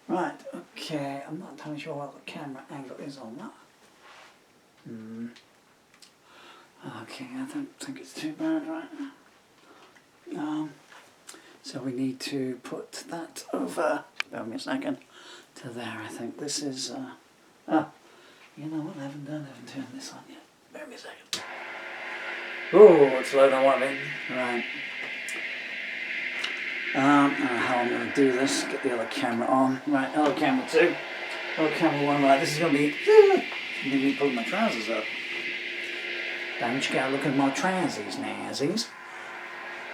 Right, okay, I'm not entirely sure what the camera angle is on that. Okay, I don't think it's too bad right now. So we need to put that over, bear with me a second, to there I think. This is, you know what, I haven't turned this on yet. Bear with me a second. Oh, it's low than what I mean. Right. I don't know how I'm going to do this, get the other camera on. Right, hello camera 2, hello camera 1, right, this is going to be, me pulling my trousers up. Don't you go look at my trousers, Nazies.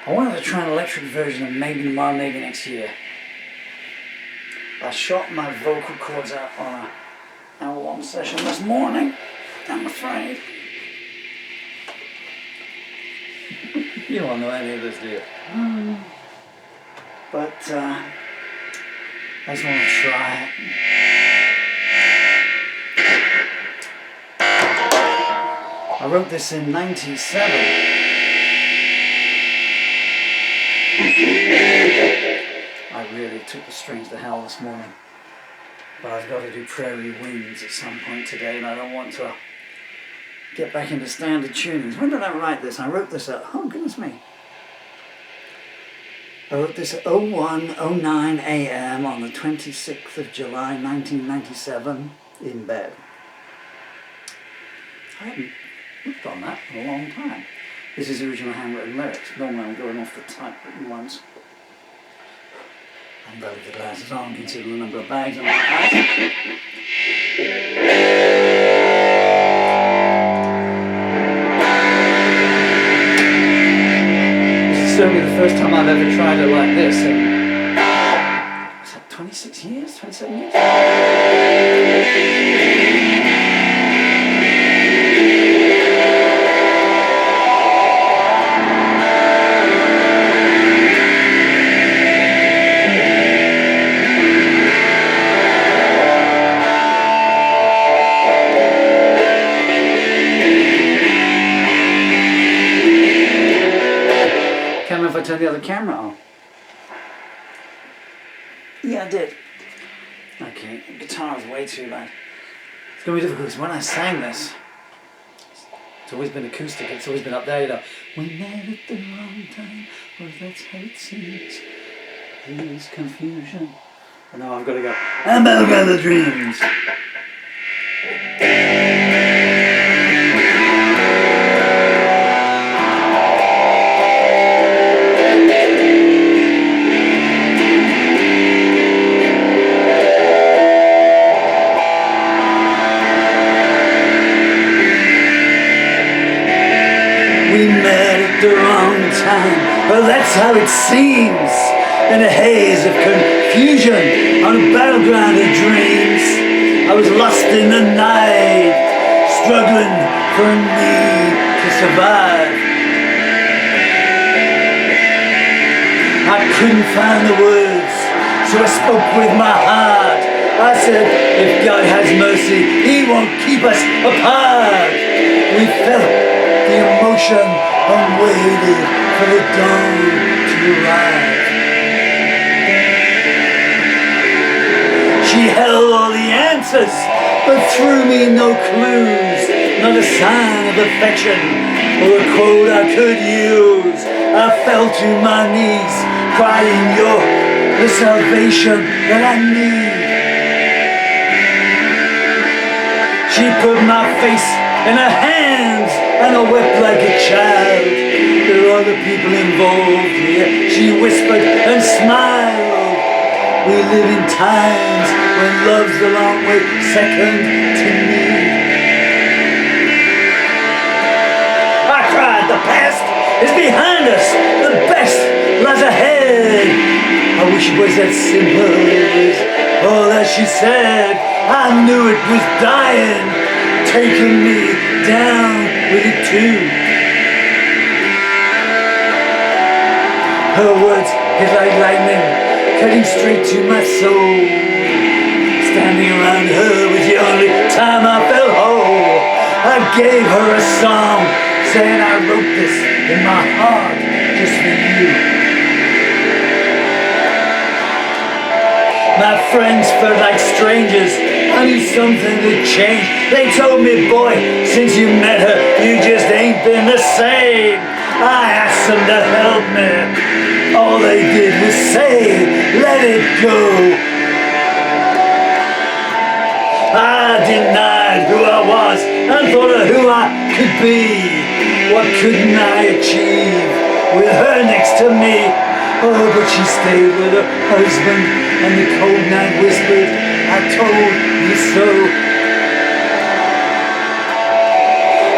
I wanted to try an electric version of maybe tomorrow, maybe next year. I shot my vocal cords out on an hour-long session this morning, I'm afraid. You don't know any of this, do you? But I just want to try it. I wrote this in '97. I really took the strings to hell this morning. But I've got to do Prairie Winds at some point today, and I don't want to get back into standard tunings. When did I write this? I wrote this at, oh goodness me. I wrote this at 01:09 a.m. on the 26th of July 1997 in bed. I haven't looked on that for a long time. This is the original handwritten lyrics. Normally I'm going off the typewritten ones. I haven't got the glasses on considering the number of bags on my eyes. Certainly the first time I've ever tried it like this in, was that 26 years, 27 years? If I turn the other camera on. Yeah, I did. Okay, the guitar is way too loud. It's going to be difficult because when I sang this, it's always been acoustic, it's always been up there, you know. We met at the wrong time, or that's how it seems. There's confusion. And now I've got to go, I'm out of the dreams. We met at the wrong time, well that's how it seems. In a haze of confusion, on a battleground of dreams. I was lost in the night, struggling for a need to survive. I couldn't find the words, so I spoke with my heart. I said, if God has mercy, He won't keep us apart. We felt the emotion and waited for the dawn to arrive. She held all the answers, but threw me no clues, not a sign of affection or a quote I could use. I fell to my knees, crying, you're the salvation that I need. She put my face in her hands, and I wept like a child. There are other people involved here, she whispered and smiled. We live in times when love's a long way second to need. I cried, the past is behind us, the best lies ahead. I wish it was that simple, it was all that she said. I knew it was dying, taking me down with it too. Her words hit like lightning, cutting straight to my soul. Standing around her was the only time I felt whole. I gave her a song, saying I wrote this in my heart just for you. My friends felt like strangers. I knew something had changed. They told me, boy, since you met her, you just ain't been the same. I asked them to help me. All they did was say, let it go. I denied who I was and thought of who I could be. What couldn't I achieve with her next to me? Oh, but she stayed with her husband, and the cold night whispered, I told you so.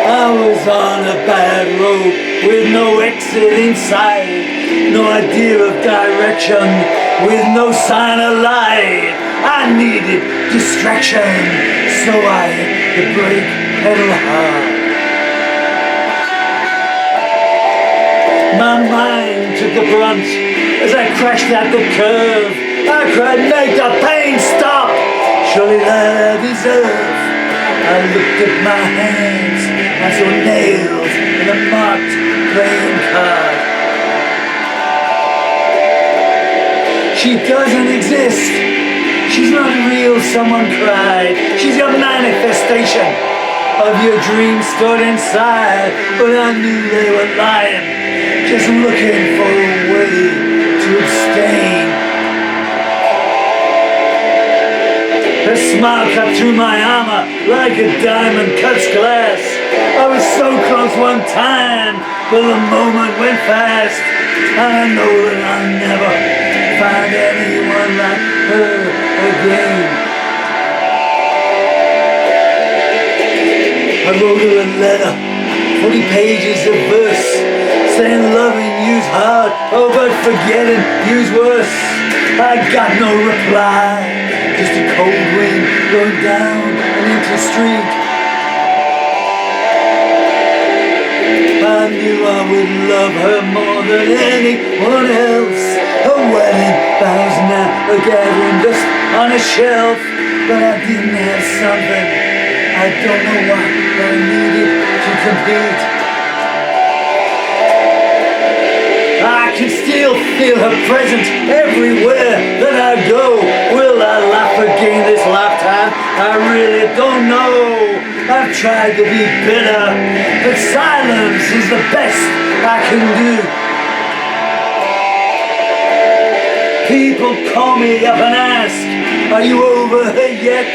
I was on a bad road with no exit in sight, no idea of direction, with no sign of light. I needed distraction, so I hit the brake pedal hard. My mind took the brunt as I crashed at the curve. I cried, make the pain stop, surely that I deserve. I looked at my hands, I saw nails in a marked playing card. She doesn't exist, she's not real, someone cried. She's your manifestation of your dreams stored inside. But I knew they were lying, just looking for a way to abstain. Her smile cut through my armor like a diamond cuts glass. I was so close one time, but the moment went fast. And I know that I'll never find anyone like her again. I wrote her a letter, 40 pages of verse, saying loving you's hard, oh but forgetting you's worse. I got no reply, just a cold wind blowing down an empty street. I knew I would love her more than anyone else. Her wedding vows now are gathering dust on a shelf, but I didn't have something, I don't know what, that I needed to compete. I can still feel her presence everywhere that I go. Will I laugh again this lifetime? I really don't know. I've tried to be bitter, but silence is the best I can do. People call me up and ask, are you over her yet?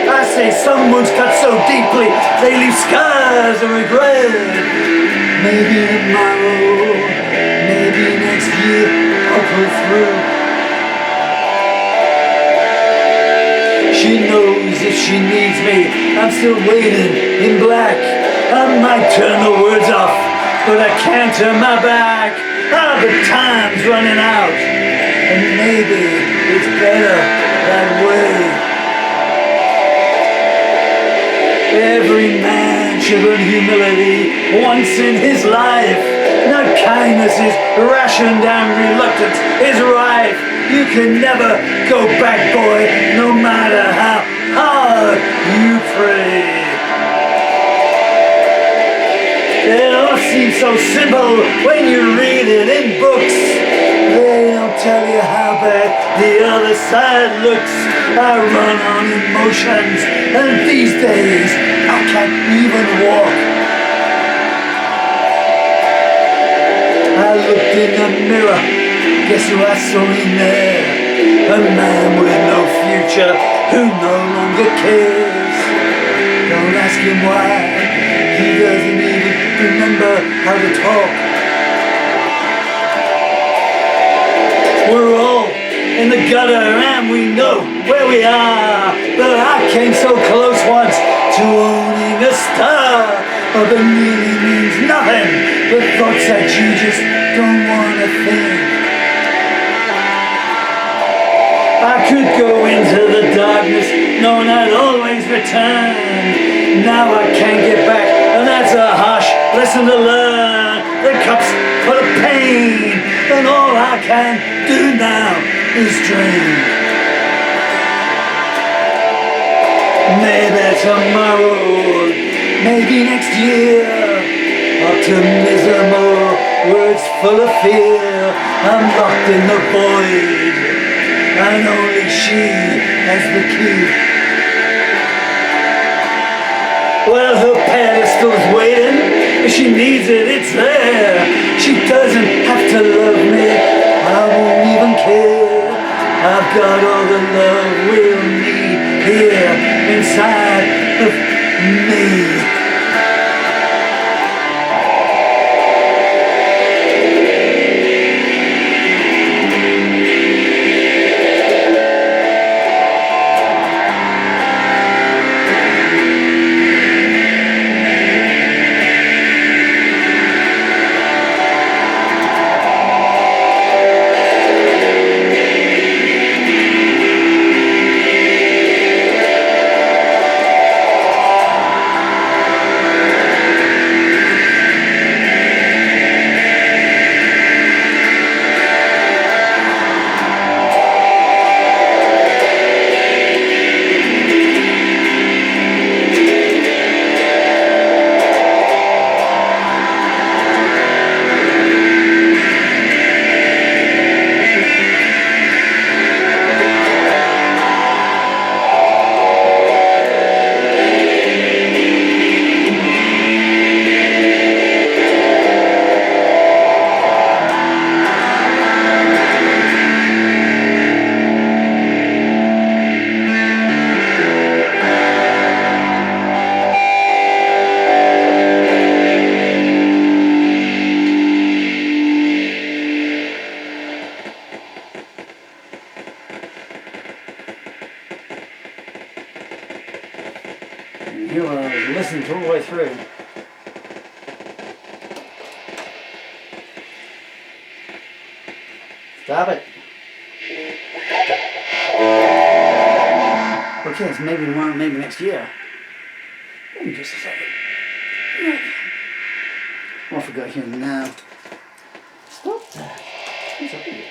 I say someone's cut so deeply they leave scars of regret. Maybe tomorrow, maybe next year I'll pull through. She knows if she needs me, I'm still waiting in black. I might turn the words off, but I can't turn my back. Ah, but time's running out, and maybe it's better that way. Every man should learn humility once in his life. Now kindness is rationed and reluctance is rife. You can never go back, boy, no matter how hard you pray. It all seems so simple when you read it in books. They don't tell you how bad the other side looks. I run on emotions, and these days I can't even walk. I looked in the mirror, guess who I saw in there? A man with no future, who no longer cares. Don't ask him why, he doesn't even remember how to talk. We're all in the gutter and we know where we are, but I came so close once to owning a star. Oh, but kneeling means nothing, but thoughts that you just don't want to think. I could go into the darkness knowing I'd always return. Now I can't get back, and that's a harsh lesson to learn. The cup's full of pain, and all I can do now is dream. Maybe tomorrow, maybe next year, optimism or words full of fear. I'm locked in the void, and only she as the key. Well, her pedestal's waiting. If she needs it, it's there. She doesn't have to love me. I won't even care. I've got all the love we'll need here inside of me. Here I was listening to all the way through. Stop it. Okay, it's maybe tomorrow, maybe next year. Just a second. Off we go here now. Stop that. What's up with you?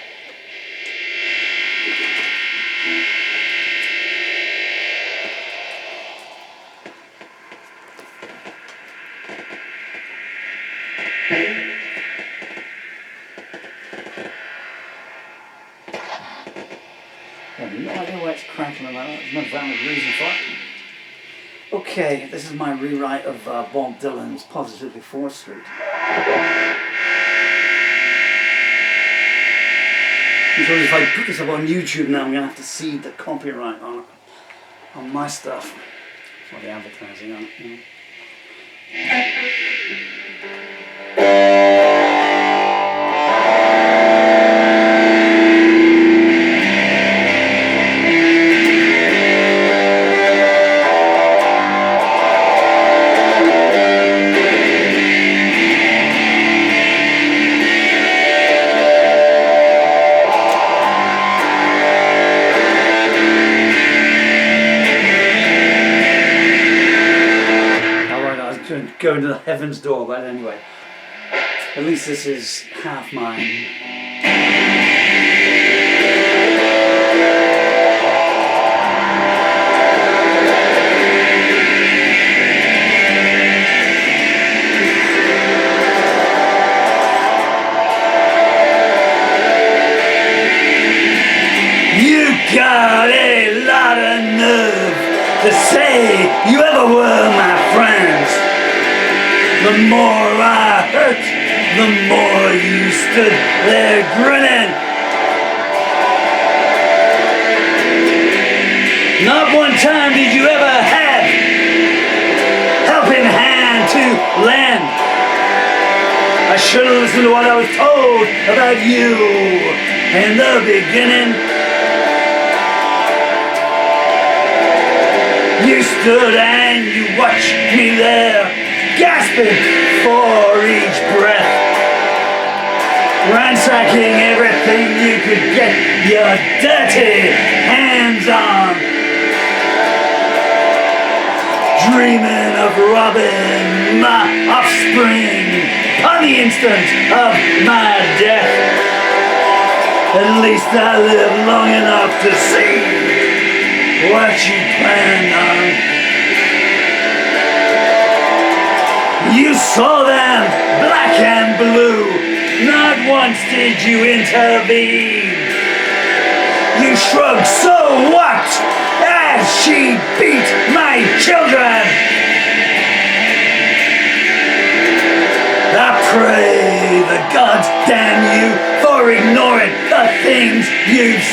I have no idea why it's crackling like that. There's no valid reason for it. Okay, this is my rewrite of Bob Dylan's Positively 4th Street. Because if I put this up on YouTube now, I'm going to have to cede the copyright on my stuff. For the advertising on it, you know. Going to the heaven's door, but anyway, at least this is half mine. You got a lot of nerve to say you ever were my friends. The more I hurt, the more you stood there grinning. Not one time did you ever have helping hand to lend. I should have listened to what I was told about you in the beginning. You stood and you watched me there, gasping for each breath, ransacking everything you could get your dirty hands on, dreaming of robbing my offspring on the instant of my death. At least I lived long enough to see what you planned on. You saw them, black and blue. Not once did you intervene. You shrugged, so what?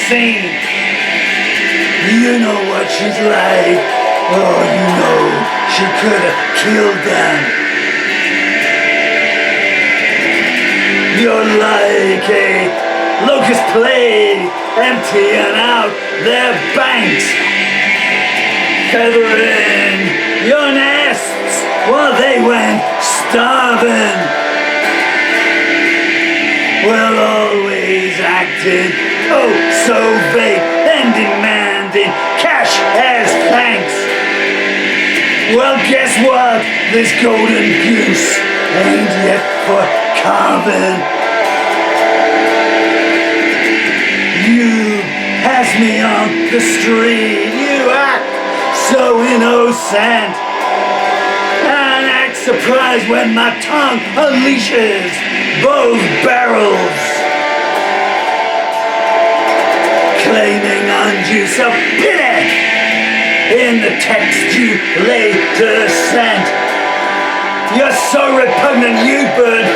seen. You know what she's like. Oh, you know she could have killed them. You're like a locust plague, emptying out their banks, feathering your nests while they went starving. Well, always acting oh so vague and demanding cash as thanks. Well, guess what? This golden goose ain't yet for carving. You pass me on the street, you act so innocent, and act surprised when my tongue unleashes both barrels, claiming undue self-pity in the text you later sent. You're so repugnant you burn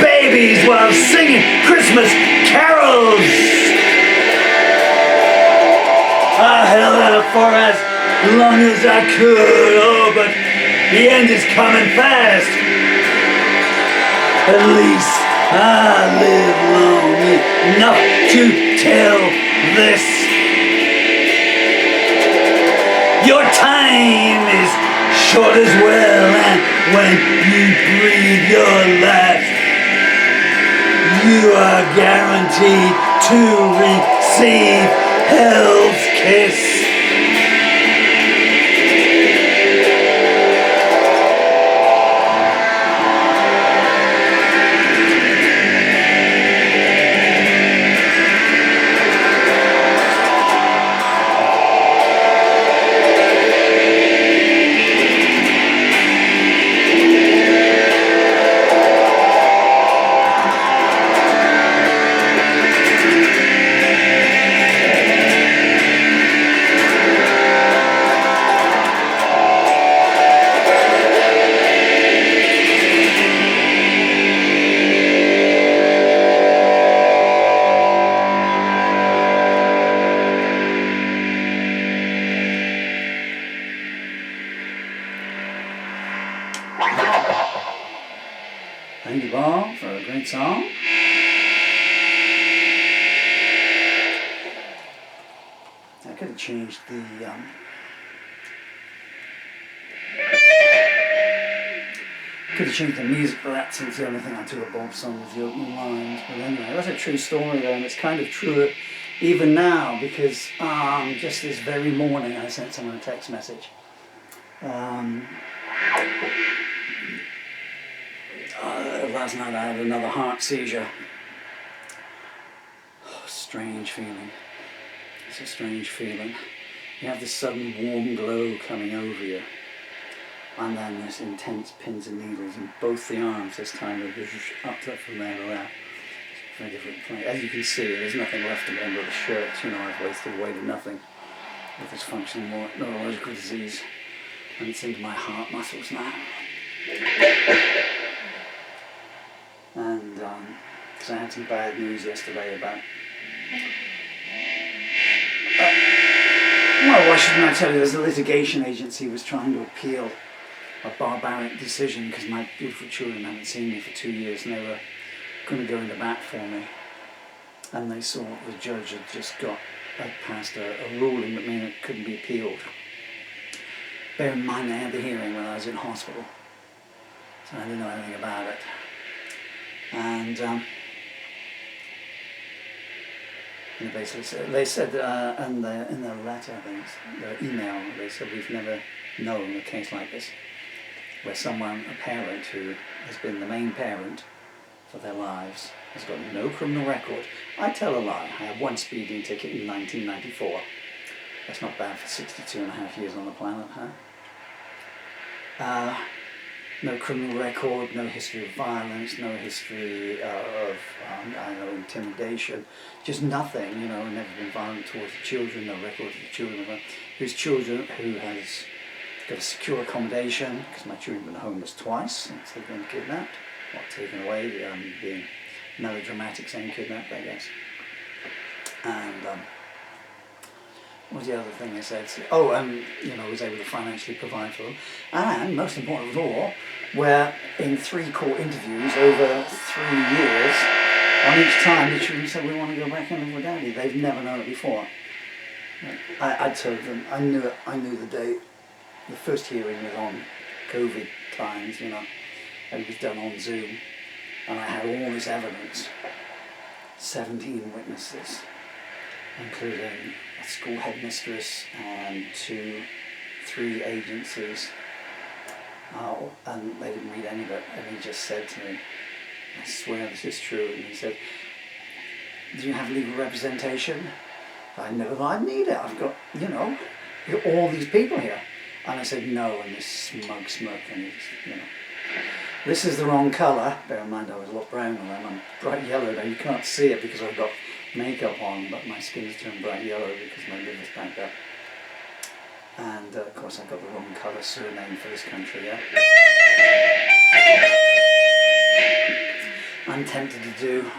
babies while singing Christmas carols. I held out for as long as I could, oh, but the end is coming fast. At least I live long enough to tell this. Your time is short as well, and when you breathe your last, you are guaranteed to receive hell's kiss. Thank you, Bob, for a great song. I could have changed the music for that, since the only thing I do with Bob's song was the opening lines. But anyway, that's a true story though, and it's kind of true even now, because just this very morning I sent someone a text message. Last night I had another heart seizure. Oh, strange feeling. It's a strange feeling. You have this sudden warm glow coming over you, and then this intense pins and needles in both the arms this time, up from there to there. It's a very different place. As you can see, there's nothing left of me under the shirt. You know, I've wasted away to nothing with this functional neurological disease, and it's into my heart muscles now. And because I had some bad news yesterday about well, why shouldn't I tell you? There's a litigation agency was trying to appeal a barbaric decision because my beautiful children haven't seen me for 2 years, and they were going to go into bat for me, and they saw the judge had passed a ruling that meant it couldn't be appealed. Bear in mind, they had the hearing when I was in hospital, so I didn't know anything about it. And they said in their letter, their email, they said, we've never known a case like this, where a parent who has been the main parent for their lives, has got no criminal record. I tell a lie. I had one speeding ticket in 1994. That's not bad for 62 and a half years on the planet, huh? No criminal record, no history of violence, no history of, intimidation, just nothing, never been violent towards the children, no record of the children, who has got a secure accommodation, because my children have been homeless twice since they've been kidnapped, or taken away, being melodramatic saying kidnapped, I guess. And what was the other thing I said? Oh, was able to financially provide for them. And most important of all, where in 3 court interviews over 3 years, on each time the children said, we want to go back and live with Daddy. They've never known it before. I told them, I knew the day, the first hearing was on COVID times, it was done on Zoom, and I had all this evidence, 17 witnesses, including a school headmistress and 3 agencies, and they didn't read any of it, and he just said to me, I swear this is true, and he said, do you have legal representation? I never thought I'd need it, I've got, all these people here. And I said no, and this smug smirk, and he's, this is the wrong colour. Bear in mind I was a lot browner then, I'm bright yellow now. You can't see it because I've got makeup on, but my skin's turned bright yellow because my liver's backed up. And of course I've got the wrong colour surname for this country, yeah? I'm tempted to do,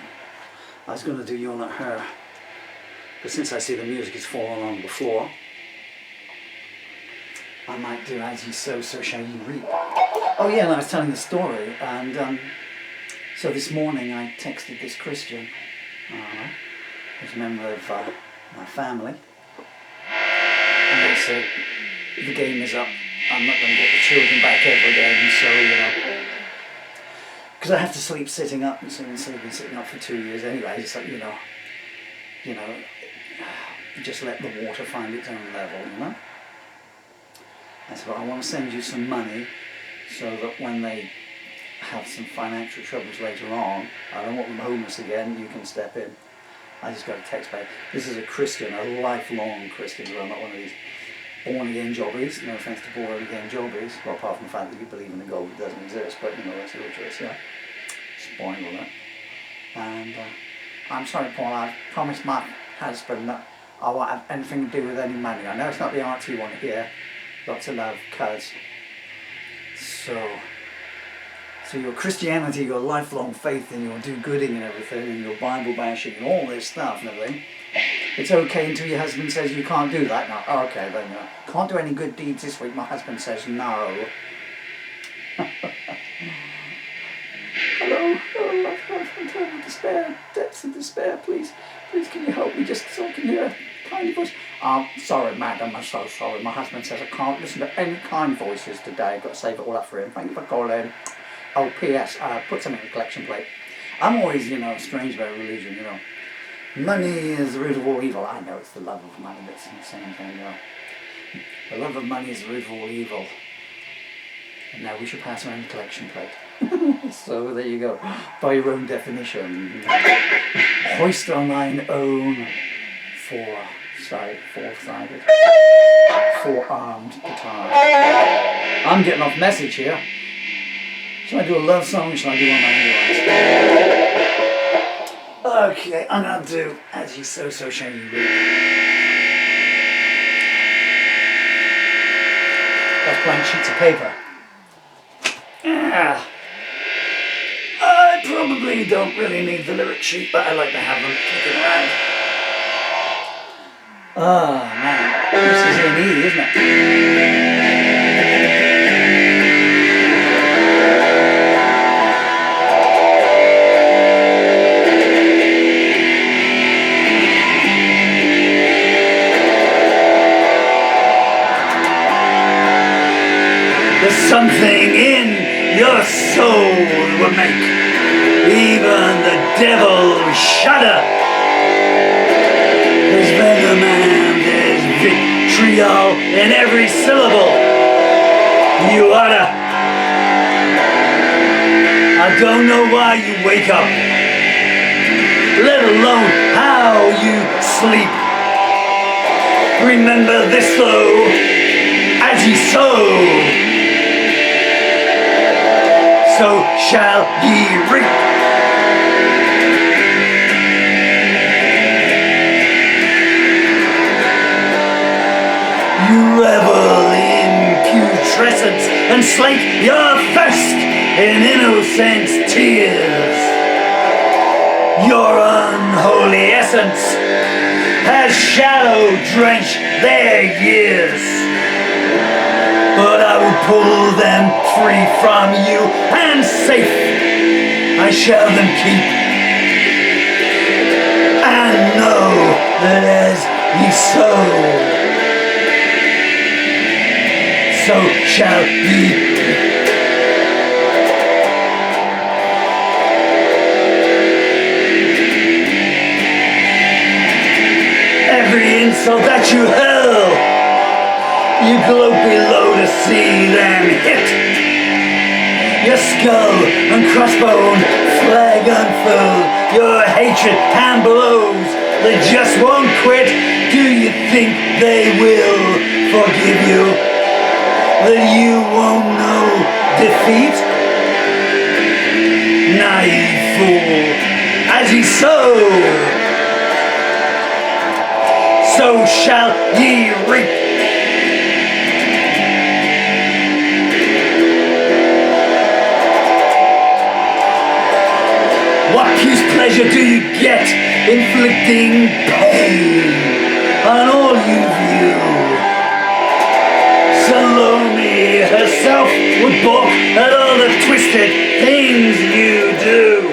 I was going to do You're Not Her, but since I see the music is falling on the floor, I might do As You Sow, So Shall You Reap. Oh yeah, and I was telling the story, and so this morning I texted this Christian, who's a member of my family, and I said, the game is up, I'm not going to get the children back ever again, so, because I have to sleep sitting up, and so I've been sleeping sitting up for 2 years anyway, it's like, just let the water find its own level, I said, well, I want to send you some money so that when they have some financial troubles later on, I don't want them homeless again, you can step in. I just got a text back. This is a Christian, a lifelong Christian, well, not one of these born-again jobbies, no offence to born-again jobbies, well, apart from the fact that you believe in the God that doesn't exist, but that's your choice, yeah. Spoil that. And I'm sorry, Paul, I promised my husband that I won't have anything to do with any money. I know it's not the answer you want to hear. Lots of love, cuz. So your Christianity, your lifelong faith in your do-gooding and everything, and your Bible bashing and all this stuff and everything, it's okay until your husband says you can't do that. No, okay, then can't do any good deeds this week. My husband says no. Hello, I'm terrible despair, depths of despair, please can you help me just so I can hear a kind voice? Sorry madam, I'm so sorry, my husband says I can't listen to any kind voices today, I've got to save it all up for him, thank you for calling. Oh, P.S. Put something in the collection plate. I'm always, strange about religion, Money is the root of all evil. I know it's the love of money that's the same thing, The love of money is the root of all evil. And now we should pass around the collection plate. So there you go. By your own definition. Hoist on thine own four-sided, four-armed guitar. I'm getting off message here. Shall I do a love song or shall I do one of my new ones? Okay, I'm going to do As You Sow, So Shall You Reap. That's blank sheets of paper. I probably don't really need the lyric sheet, but I like to have them kicking around. Oh man, this is in E, isn't it? There's something in your soul that will make even the devil shudder. There's venom and there's vitriol in every syllable you utter. I don't know why you wake up, let alone how you sleep. Remember this though, as you sow, so shall ye reap. You revel in putrescence and slake your thirst in innocent tears. Your unholy essence has as shadow drench their years. But I will pull them free from you, and safe I shall them keep, and know that as ye sow, so shall ye. Every insult that you hurl, you gloat below to see them hit. Your skull and crossbone flag unfurled, your hatred and blows that just won't quit. Do you think they will forgive you? That you won't know defeat? Naive fool, as ye sow, so shall ye reap. What peace pleasure do you get inflicting pain on all you view? Salome herself would balk at all the twisted things you do.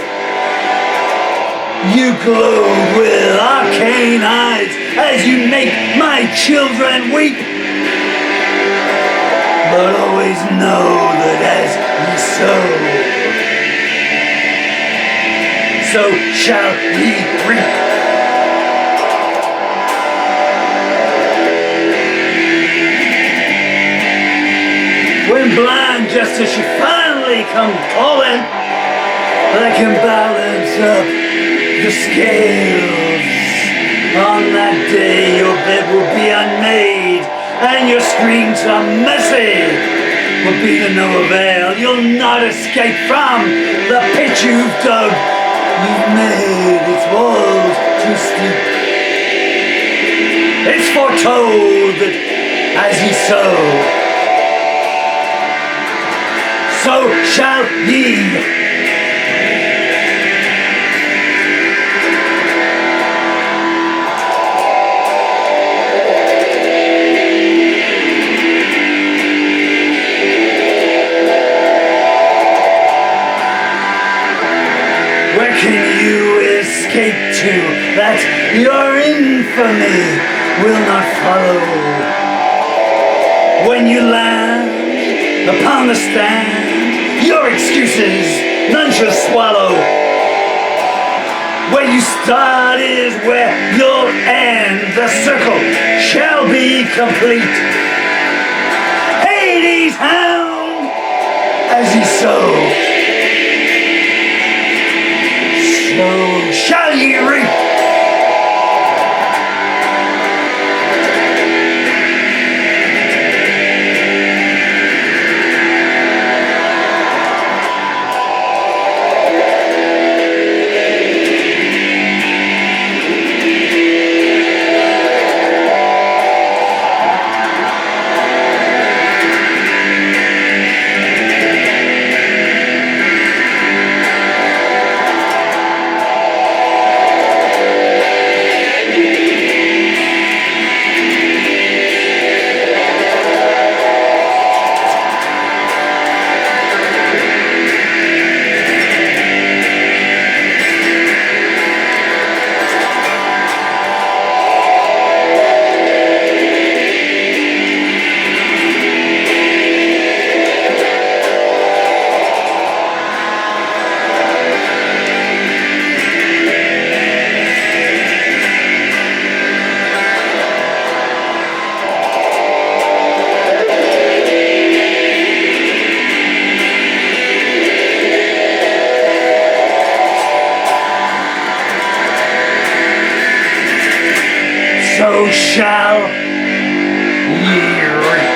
You glow with arcane eyes as you make my children weep. But always know that as ye sow, so shall ye reap. When blind justice you finally come calling, that can balance up the scales. On that day your bed will be unmade, and your screams of mercy will be to no avail. You'll not escape from the pit you've dug. You've made its walls too steep. It's foretold that as ye sow, so shall ye. Where can you escape to that your infamy will not follow? When you land upon the stand, your excuses none shall swallow. Where you start is where you'll end. The circle shall be complete. Hades hound, as ye sow, so shall ye reap. So shall ye reap.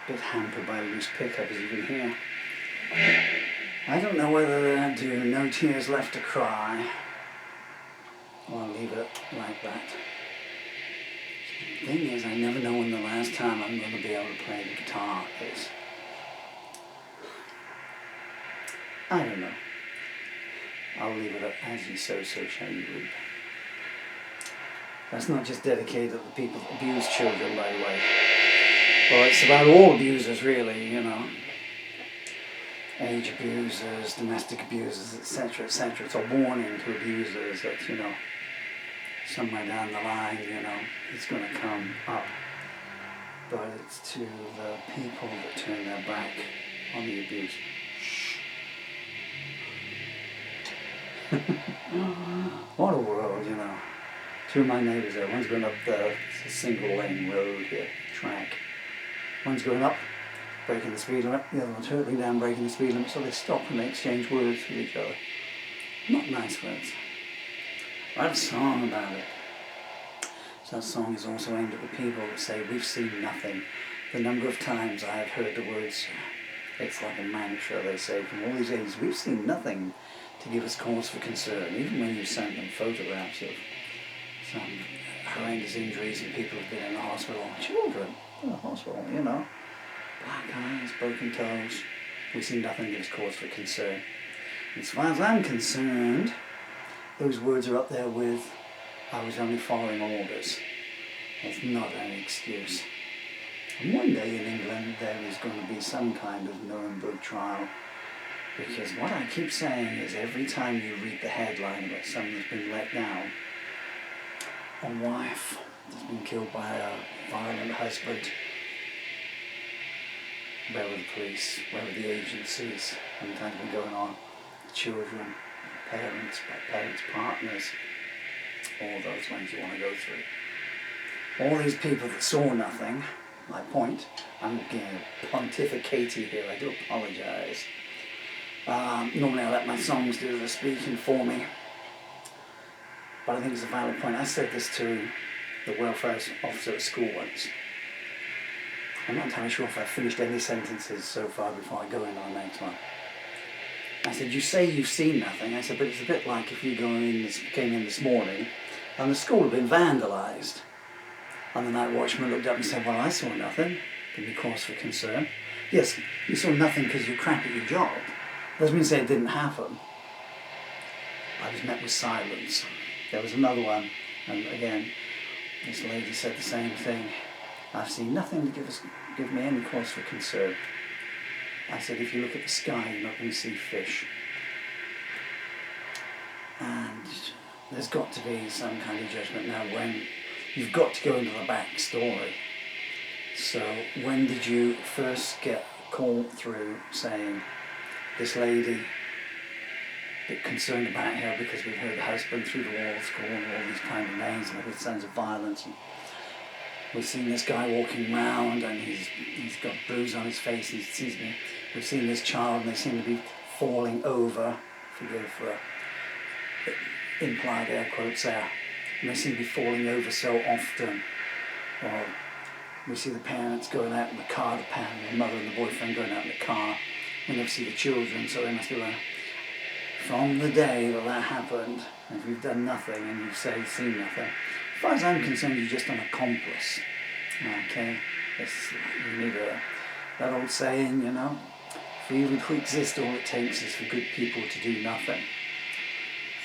a bit hampered by a loose pickup, as you can hear. I don't know whether to do No Tears Left to Cry or leave it like that. The thing is, I never know when the last time I'm going to be able to play the guitar is. I don't know. I'll leave it at as you sow, so shall you reap. That's not just dedicated to the people that abuse children, by the way. Well, it's about all abusers, really, you know. Age abusers, domestic abusers, etc., etc. It's a warning to abusers that, you know, somewhere down the line, you know, it's going to come up. But it's to the people that turn their back on the abuse. What a world, you know. Two of my neighbours there, one's going up the single lane road here, track. One's going up, breaking the speed limit, the other one's hurtling down, breaking the speed limit, so they stop and they exchange words with each other. Not nice words. I have a song about it. So that song is also aimed at the people that say, we've seen nothing. The number of times I have heard the words, it's like a mantra, they say, from all these ages, we've seen nothing to give us cause for concern, even when you sent them photographs of some horrendous injuries and people have been in the hospital. Children in the hospital, you know. Black eyes, broken toes. We've seen nothing to give us cause for concern. As far as I'm concerned, those words are up there with, I was only following orders. It's not an excuse. And one day in England there is going to be some kind of Nuremberg trial. Because what I keep saying is every time you read the headline about someone that's been let down, a wife that's been killed by a violent husband, where were the police, where were the agencies, how many times have been going on, children, parents, partners, all those ones you want to go through. All these people that saw nothing, my point, I'm getting pontificating here, I do apologise. Normally I let my songs do the speaking for me, but I think it's a valid point. I said this to the welfare officer at school once. I'm not entirely sure if I've finished any sentences so far before I go in on the next one. I said, you say you've seen nothing. I said, but it's a bit like if you came in this morning and the school had been vandalised. And the night watchman looked up and said, well, I saw nothing. Give me cause for concern. Yes, you saw nothing because you're crap at your job. Doesn't mean to say it didn't happen. I was met with silence. There was another one, and again, this lady said the same thing. I've seen nothing to give me any cause for concern. I said, if you look at the sky, you're not going to see fish. And there's got to be some kind of judgment now when you've got to go into the backstory. So when did you first get a call through saying, this lady, a bit concerned about her because we've heard the husband through the walls calling all these kind of names and we've heard sounds of violence. And we've seen this guy walking round and he's got bruise on his face and he sees me. We've seen this child and they seem to be falling over, forgive for implied air quotes there, and they seem to be falling over so often. Or we see the parents going out in the car, the mother and the boyfriend going out in the car. We never see the children, so they must be like, from the day that happened, if you've done nothing and you've seen nothing, as far as I'm concerned, you're just an accomplice. Okay? You need that old saying, you know, for evil to exist, all it takes is for good people to do nothing.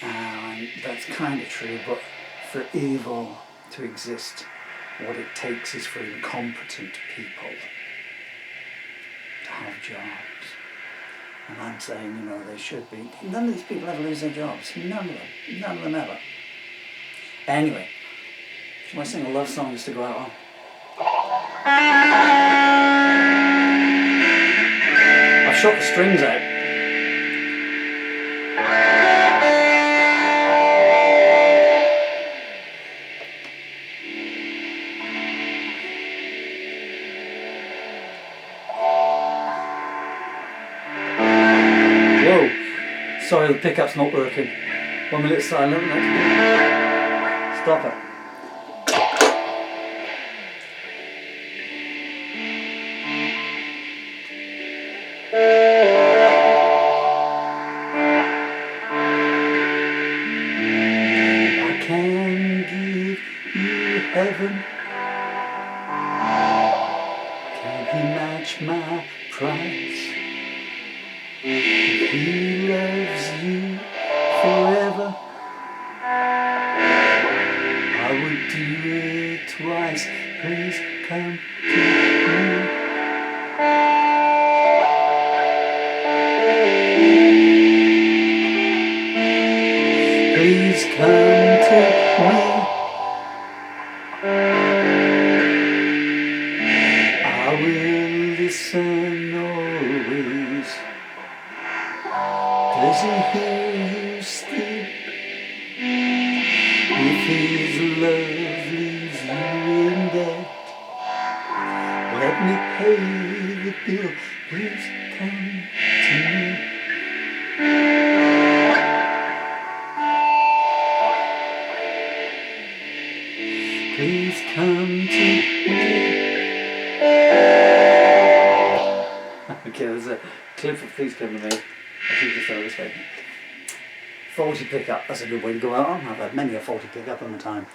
And that's kind of true, but for evil to exist, what it takes is for incompetent people to have jobs. And I'm saying, you know, they should be. None of these people ever lose their jobs. None of them ever. Anyway, shall I sing a love song just to go out on? I've shot the strings out. Sorry, the pickup's not working. 1 minute silent. Stop it. I can give you heaven. Can he match my price? If he loves you forever, I would do it twice. Please come to me. Please come to me. I will listen always. Does he hear you sleep? If his love leaves you in debt, let me pay the bill. Please come to me. Please come to me. Okay, there's a clip of Please Come to Me. I think just this way. Faulty pickup, that's a good way to go out on. I've had many a faulty pickup in my time.